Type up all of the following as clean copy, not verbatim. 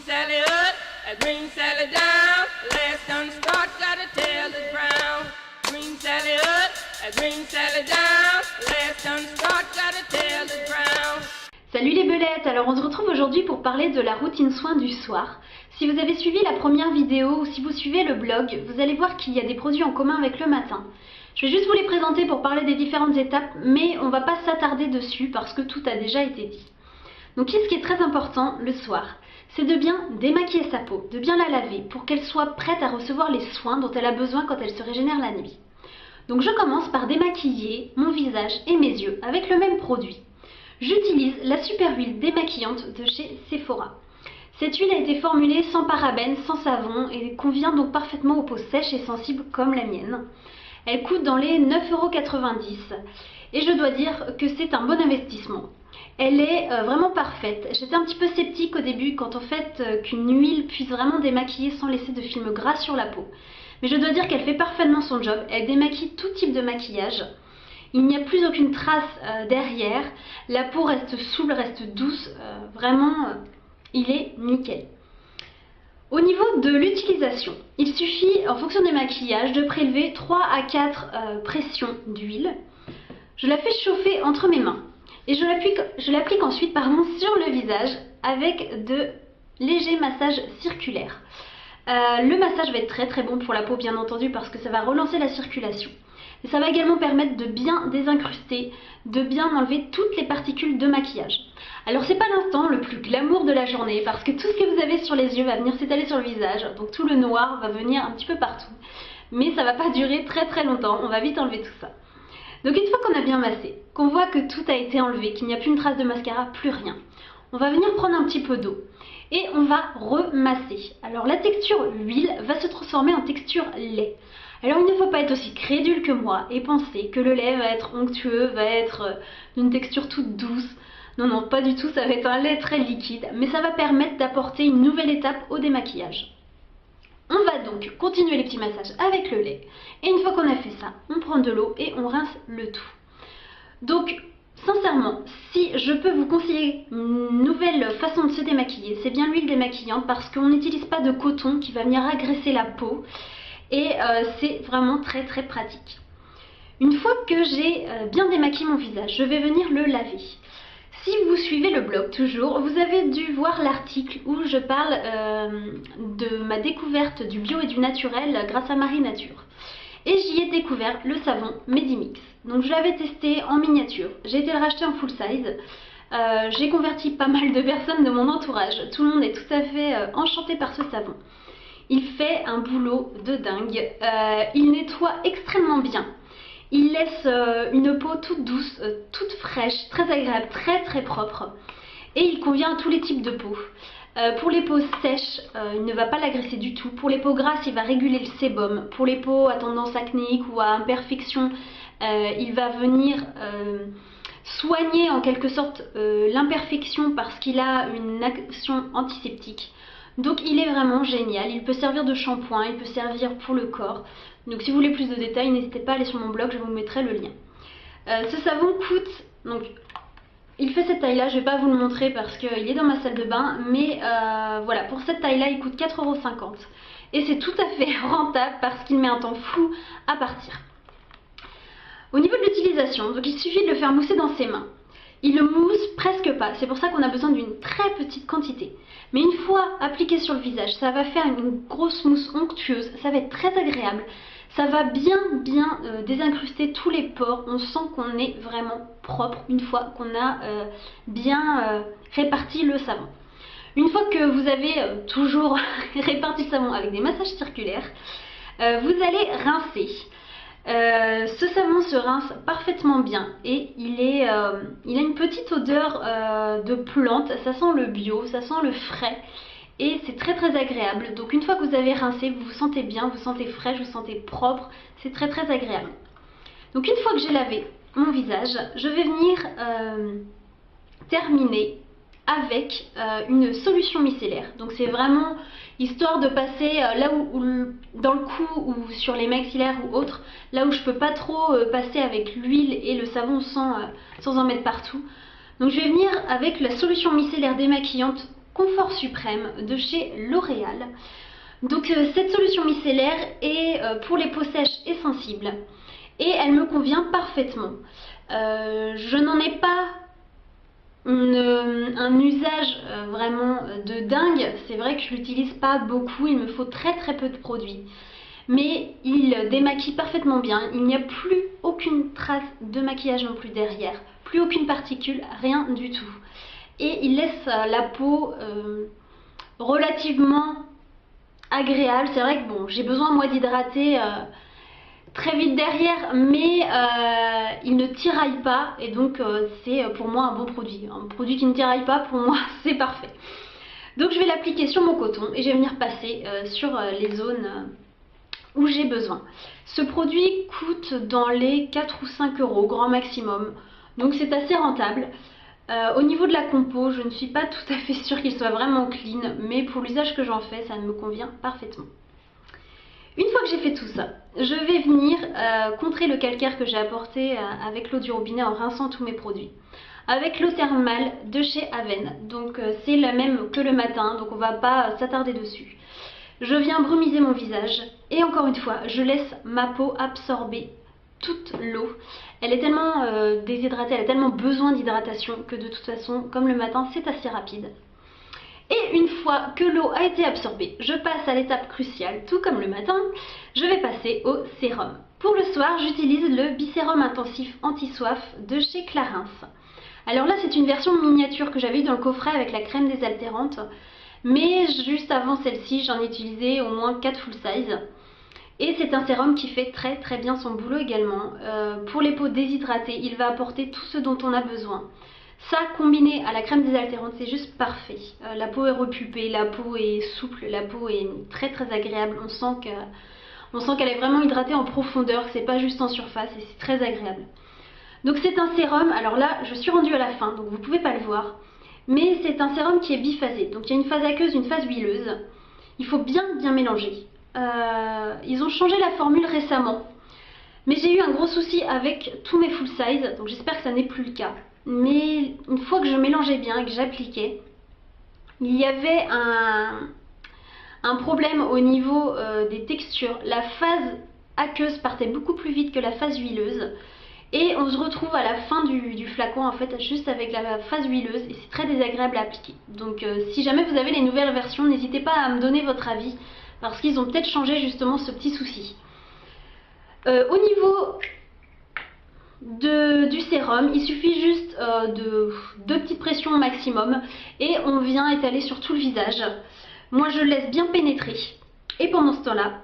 Sally up, bring Sally down. Last done start, gotta tell the ground. Bring Sally up, bring Sally down. Last done start, gotta tell the ground. Salut les belettes, alors on se retrouve aujourd'hui pour parler de la routine soin du soir. Si vous avez suivi la première vidéo ou si vous suivez le blog, vous allez voir qu'il y a des produits en commun avec le matin. Je vais juste vous les présenter pour parler des différentes étapes, mais on ne va pas s'attarder dessus parce que tout a déjà été dit. Donc ce qui est très important le soir, c'est de bien démaquiller sa peau, de bien la laver pour qu'elle soit prête à recevoir les soins dont elle a besoin quand elle se régénère la nuit. Donc je commence par démaquiller mon visage et mes yeux avec le même produit. J'utilise la super huile démaquillante de chez Sephora. Cette huile a été formulée sans parabènes, sans savon et convient donc parfaitement aux peaux sèches et sensibles comme la mienne. Elle coûte dans les 9,90 € et je dois dire que c'est un bon investissement. Elle est vraiment parfaite. J'étais un petit peu sceptique au début quant au fait qu'une huile puisse vraiment démaquiller sans laisser de film gras sur la peau. Mais je dois dire qu'elle fait parfaitement son job. Elle démaquille tout type de maquillage. Il n'y a plus aucune trace derrière, la peau reste souple, reste douce, vraiment il est nickel. Au niveau de l'utilisation, il suffit en fonction des maquillages de prélever 3 à 4 pressions d'huile. Je la fais chauffer entre mes mains et je l'applique ensuite sur le visage avec de légers massages circulaires. Le massage va être très bon pour la peau bien entendu parce que ça va relancer la circulation. Et ça va également permettre de bien désincruster, de bien enlever toutes les particules de maquillage. Alors c'est pas l'instant le plus glamour de la journée parce que tout ce que vous avez sur les yeux va venir s'étaler sur le visage, donc tout le noir va venir un petit peu partout. Mais ça va pas durer très longtemps, on va vite enlever tout ça. Donc une fois qu'on a bien massé, qu'on voit que tout a été enlevé, qu'il n'y a plus une trace de mascara, plus rien, on va venir prendre un petit peu d'eau et on va remasser. Alors la texture huile va se transformer en texture lait. Alors il ne faut pas être aussi crédule que moi et penser que le lait va être onctueux, va être d'une texture toute douce. Non, pas du tout, ça va être un lait très liquide, mais ça va permettre d'apporter une nouvelle étape au démaquillage. On va donc continuer les petits massages avec le lait. Et une fois qu'on a fait ça, on prend de l'eau et on rince le tout. Donc, sincèrement, si je peux vous conseiller une nouvelle façon de se démaquiller, c'est bien l'huile démaquillante parce qu'on n'utilise pas de coton qui va venir agresser la peau. Et c'est vraiment très pratique. Une fois que j'ai bien démaquillé mon visage, je vais venir le laver. Si vous suivez le blog toujours, vous avez dû voir l'article où je parle de ma découverte du bio et du naturel grâce à Marie Nature. Et j'y ai découvert le savon Medimix. Donc je l'avais testé en miniature, j'ai été le racheter en full size. J'ai converti pas mal de personnes de mon entourage. Tout le monde est tout à fait enchanté par ce savon. Il fait un boulot de dingue, il nettoie extrêmement bien, il laisse une peau toute douce, toute fraîche, très agréable, très propre et il convient à tous les types de peau. Pour les peaux sèches, il ne va pas l'agresser du tout, pour les peaux grasses il va réguler le sébum, pour les peaux à tendance acnéique ou à imperfection, il va venir soigner en quelque sorte l'imperfection parce qu'il a une action antiseptique. Donc il est vraiment génial, il peut servir de shampoing, il peut servir pour le corps. Donc si vous voulez plus de détails, n'hésitez pas à aller sur mon blog, je vous mettrai le lien. Ce savon coûte, donc il fait cette taille là, je ne vais pas vous le montrer parce qu'il est dans ma salle de bain, mais voilà, pour cette taille là il coûte 4,50 €. Et c'est tout à fait rentable parce qu'il met un temps fou à partir. Au niveau de l'utilisation, donc il suffit de le faire mousser dans ses mains. Il ne mousse presque pas, c'est pour ça qu'on a besoin d'une très petite quantité. Mais une fois appliqué sur le visage, ça va faire une grosse mousse onctueuse, ça va être très agréable. Ça va bien désincruster tous les pores, on sent qu'on est vraiment propre une fois qu'on a bien réparti le savon. Une fois que vous avez toujours réparti le savon avec des massages circulaires, vous allez rincer. Ce savon se rince parfaitement bien et il a une petite odeur de plante, ça sent le bio, ça sent le frais et c'est très agréable. Donc une fois que vous avez rincé, vous vous sentez bien, vous sentez fraîche, vous sentez propre, c'est très agréable. Donc une fois que j'ai lavé mon visage, je vais venir terminer avec une solution micellaire. Donc c'est vraiment histoire de passer là où dans le cou ou sur les maxillaires ou autres, là où je peux pas trop passer avec l'huile et le savon sans en mettre partout. Donc je vais venir avec la solution micellaire démaquillante Confort Suprême de chez L'Oréal. Donc cette solution micellaire est pour les peaux sèches et sensibles et elle me convient parfaitement. Je n'en ai pas un usage vraiment de dingue, c'est vrai que je l'utilise pas beaucoup, il me faut très peu de produits. Mais il démaquille parfaitement bien, il n'y a plus aucune trace de maquillage non plus derrière, plus aucune particule, rien du tout. Et il laisse la peau relativement agréable. C'est vrai que bon, j'ai besoin moi d'hydrater très vite derrière, mais il ne tiraille pas et donc c'est pour moi un bon produit. Un produit qui ne tiraille pas, pour moi c'est parfait. Donc je vais l'appliquer sur mon coton et je vais venir passer sur les zones où j'ai besoin. Ce produit coûte dans les 4 ou 5 euros grand maximum, donc c'est assez rentable. Au niveau de la compo, je ne suis pas tout à fait sûre qu'il soit vraiment clean, mais pour l'usage que j'en fais, ça me convient parfaitement. Une fois que j'ai fait tout ça, je vais venir contrer le calcaire que j'ai apporté avec l'eau du robinet en rinçant tous mes produits. Avec l'eau thermale de chez Aven, donc c'est la même que le matin, donc on va pas s'attarder dessus. Je viens brumiser mon visage et encore une fois, je laisse ma peau absorber toute l'eau. Elle est tellement déshydratée, elle a tellement besoin d'hydratation que de toute façon, comme le matin, c'est assez rapide. Et une fois que l'eau a été absorbée, je passe à l'étape cruciale, tout comme le matin, je vais passer au sérum. Pour le soir, j'utilise le Bisérum Intensif Anti-Soif de chez Clarins. Alors là, c'est une version miniature que j'avais eu dans le coffret avec la crème désaltérante. Mais juste avant celle-ci, j'en ai utilisé au moins 4 full size. Et c'est un sérum qui fait très bien son boulot également. Pour les peaux déshydratées, il va apporter tout ce dont on a besoin. Ça, combiné à la crème désaltérante, c'est juste parfait. La peau est repulpée, la peau est souple, la peau est très agréable. On sent qu'elle est vraiment hydratée en profondeur, c'est pas juste en surface et c'est très agréable. Donc c'est un sérum, alors là, je suis rendue à la fin, donc vous pouvez pas le voir. Mais c'est un sérum qui est biphasé, donc il y a une phase aqueuse, une phase huileuse. Il faut bien mélanger. Ils ont changé la formule récemment, mais j'ai eu un gros souci avec tous mes full size, donc j'espère que ça n'est plus le cas. Mais une fois que je mélangeais bien et que j'appliquais, il y avait un problème au niveau des textures. La phase aqueuse partait beaucoup plus vite que la phase huileuse. Et on se retrouve à la fin du flacon en fait juste avec la phase huileuse et c'est très désagréable à appliquer. Donc si jamais vous avez les nouvelles versions, n'hésitez pas à me donner votre avis parce qu'ils ont peut-être changé justement ce petit souci. Au niveau du sérum, il suffit juste de 2 petites pressions au maximum et on vient étaler sur tout le visage. Moi je le laisse bien pénétrer et pendant ce temps-là,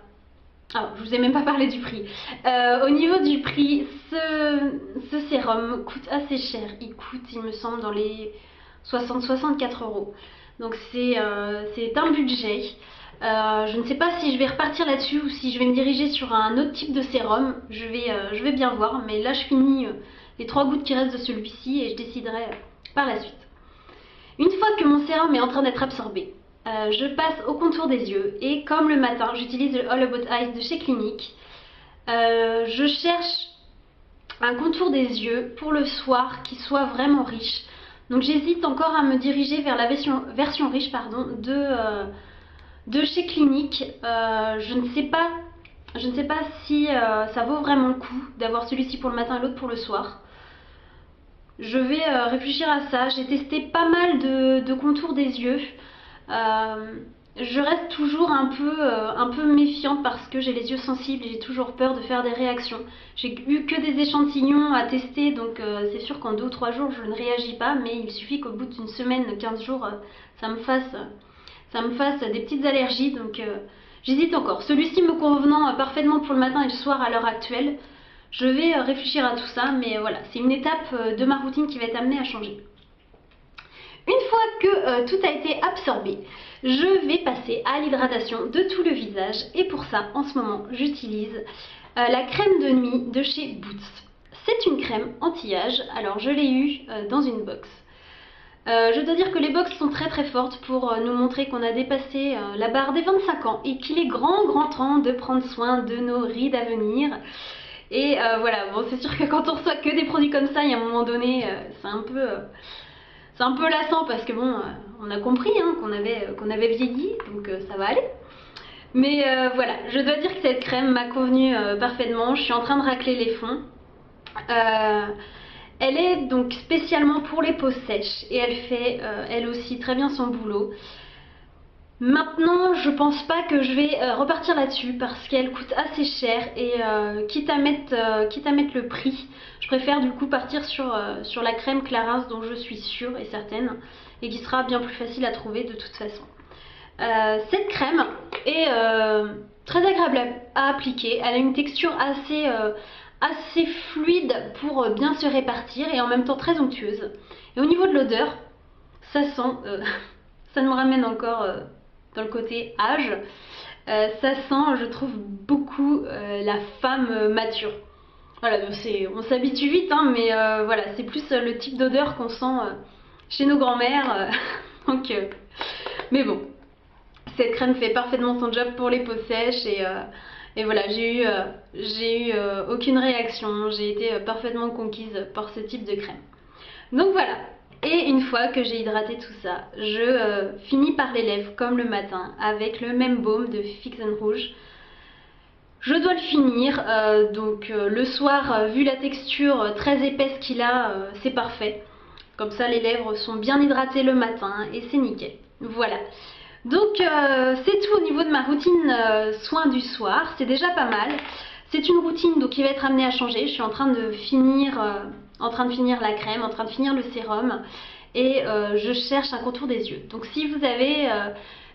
alors, je vous ai même pas parlé du prix. Au niveau du prix, ce sérum coûte assez cher. Il coûte, il me semble, dans les 60-64 euros. Donc c'est un budget. Je ne sais pas si je vais repartir là-dessus ou si je vais me diriger sur un autre type de sérum. Je vais bien voir. Mais là, je finis les 3 gouttes qui restent de celui-ci et je déciderai par la suite. Une fois que mon sérum est en train d'être absorbé, je passe au contour des yeux et comme le matin j'utilise le All About Eyes de chez Clinique, je cherche un contour des yeux pour le soir qui soit vraiment riche. Donc j'hésite encore à me diriger vers la version riche de chez Clinique. Je ne sais pas si ça vaut vraiment le coup d'avoir celui-ci pour le matin et l'autre pour le soir. Je vais réfléchir à ça. J'ai testé pas mal de contours des yeux. Je reste toujours un peu méfiante parce que j'ai les yeux sensibles et j'ai toujours peur de faire des réactions. J'ai eu que des échantillons à tester, donc c'est sûr qu'en 2 ou 3 jours je ne réagis pas, mais il suffit qu'au bout d'une semaine, 15 jours, ça me fasse des petites allergies, donc j'hésite encore. Celui-ci me convenant parfaitement pour le matin et le soir à l'heure actuelle, je vais réfléchir à tout ça, mais voilà, c'est une étape de ma routine qui va être amenée à changer. Une fois que tout a été absorbé, je vais passer à l'hydratation de tout le visage et pour ça, en ce moment, j'utilise la crème de nuit de chez Boots. C'est une crème anti-âge, alors je l'ai eue dans une box. Je dois dire que les box sont très fortes pour nous montrer qu'on a dépassé la barre des 25 ans et qu'il est grand temps de prendre soin de nos rides à venir. Et voilà, bon, c'est sûr que quand on reçoit que des produits comme ça, il y a un moment donné, c'est un peu lassant parce que bon, on a compris hein, qu'on avait vieilli, donc ça va aller. Mais voilà, je dois dire que cette crème m'a convenu parfaitement. Je suis en train de racler les fonds. Elle est donc spécialement pour les peaux sèches et elle fait elle aussi très bien son boulot. Maintenant, je pense pas que je vais repartir là-dessus parce qu'elle coûte assez cher et quitte à mettre le prix, je préfère du coup partir sur la crème Clarins dont je suis sûre et certaine et qui sera bien plus facile à trouver de toute façon. Cette crème est très agréable à appliquer, elle a une texture assez fluide pour bien se répartir et en même temps très onctueuse. Et au niveau de l'odeur, ça sent, ça nous ramène encore dans le côté âge, ça sent, je trouve, beaucoup la femme mature. Voilà, on s'habitue vite, hein, mais voilà, c'est plus le type d'odeur qu'on sent chez nos grands-mères. Donc, mais bon, cette crème fait parfaitement son job pour les peaux sèches et voilà, j'ai eu aucune réaction, j'ai été parfaitement conquise par ce type de crème. Donc voilà, et une fois que j'ai hydraté tout ça, je finis par les lèvres comme le matin avec le même baume de Fix and Rouge. Je dois le finir, donc le soir, vu la texture très épaisse qu'il a, c'est parfait. Comme ça les lèvres sont bien hydratées le matin et c'est nickel. Voilà. Donc c'est tout au niveau de ma routine soin du soir, c'est déjà pas mal. C'est une routine donc qui va être amenée à changer. Je suis en train de finir la crème, en train de finir le sérum et je cherche un contour des yeux. Donc si vous avez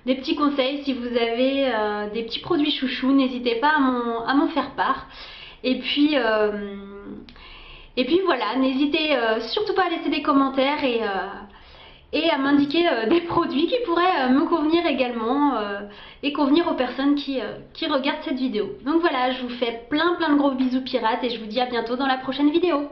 des petits conseils, si vous avez des petits produits chouchous, n'hésitez pas à m'en faire part. Et puis voilà, n'hésitez surtout pas à laisser des commentaires et à m'indiquer des produits qui pourraient me convenir également et convenir aux personnes qui regardent cette vidéo. Donc voilà, je vous fais plein de gros bisous pirates et je vous dis à bientôt dans la prochaine vidéo.